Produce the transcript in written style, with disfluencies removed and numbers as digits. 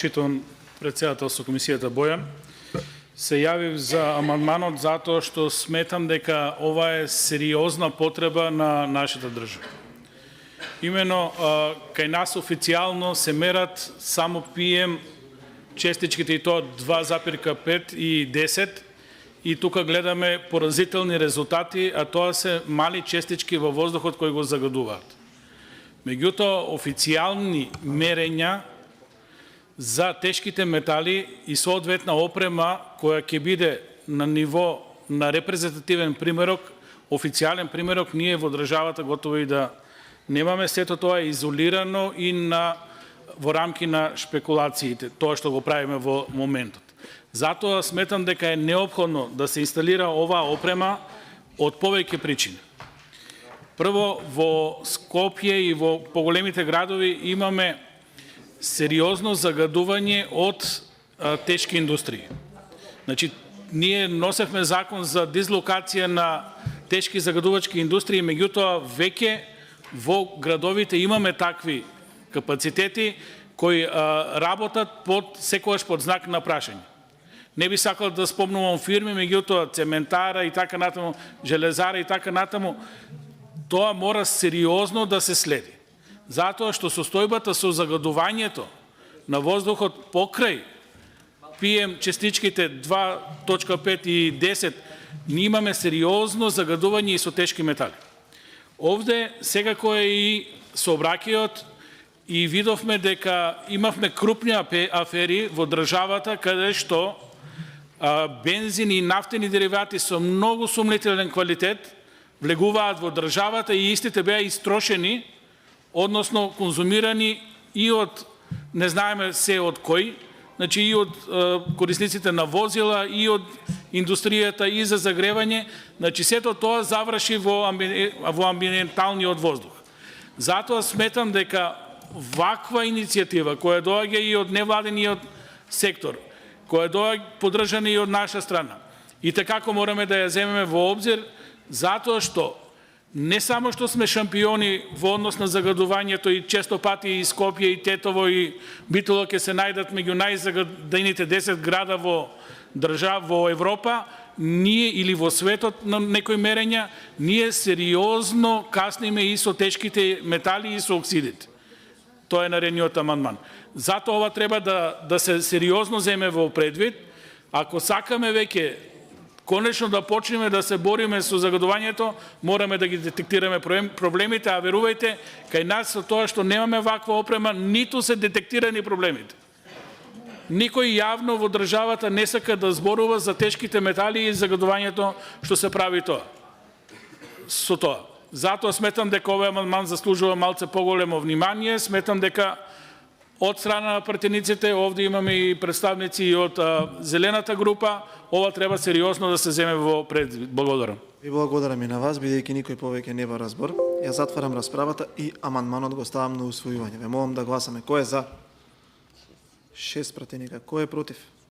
Читон председател со комисијата Бојан, се јавив за амандманот затоа што сметам дека ова е сериозна потреба на нашата држава. Имено, кај нас официјално се мерат само PM честичките и тоа 2,5 и 10, и тука гледаме поразителни резултати, а тоа се мали честички во воздухот кои го загадуваат. Меѓутоа, официјални мерења за тешките метали и соодветна опрема која ќе биде на ниво на репрезентативен примерок, официјален примерок, ние во државата готово и да немаме. Сето тоа е изолирано и во рамки на шпекулациите, тоа што го правиме во моментот. Затоа сметам дека е неопходно да се инсталира оваа опрема од повеќе причини. Прво, во Скопје и во поголемите градови имаме сериозно загадување од тешки индустрии. Значи, ние носевме закон за дислокација на тешки загадувачки индустрии, меѓутоа веќе во градовите имаме такви капацитети кои работат секогаш под знак на прашање. Не би сакал да спомнувам фирми, меѓутоа цементара и така натаму, железара и така натаму, тоа мора сериозно да се следи. Затоа што состојбата со загадувањето на воздухот покрај PM честичките 2,5 и 10, ние имаме сериозно загадување и со тешки метали. Овде секако е и сообраќајот и видовме дека имавме крупни афери во државата каде што бензин и нафтени деривати со многу сумнителен квалитет влегуваат во државата и истите беа истрошени, односно конзумирани и од, не знаеме се од кој, значи и од корисниците на возила, и од индустријата, и за загревање, значи сето тоа заврши во амбиенталниот воздух. Затоа сметам дека ваква иницијатива, која доаѓа и од невладениот сектор, која доаѓа поддржана и од наша страна, и како мораме да ја земеме во обзир, затоа што не само што сме шампиони во однос на загадувањето и често пати и Скопје, и Тетово, и Битола ќе се најдат меѓу најзагадените 10 града во Европа, ние или во светот на некои мерења, ние сериозно касниме и со тешките метали и со оксидите. Тоа е наредниот амандман. Затоа ова треба да се сериозно земе во предвид. Ако сакаме веќе конечно да почнеме да се бориме со загадувањето, мораме да ги детектираме проблемите, а верувајте, кај нас со тоа што немаме ваква опрема, ниту се детектирани проблемите. Никој јавно во државата не сака да зборува за тешките метали и загадувањето што се прави тоа. Со тоа. Затоа сметам дека овој амандман заслужува малце поголемо внимание, сметам дека од страна на пратениците, овде имаме и представници од Зелената група, ова треба сериозно да се земе во предвид. Благодарам. Ви благодарам и на вас, бидејќи никој повеќе нема разбор. Ја затварам расправата и амандманот го ставам на усвојување. Ве молам да гласаме. Кој е за? 6 пратеника. Кој е против?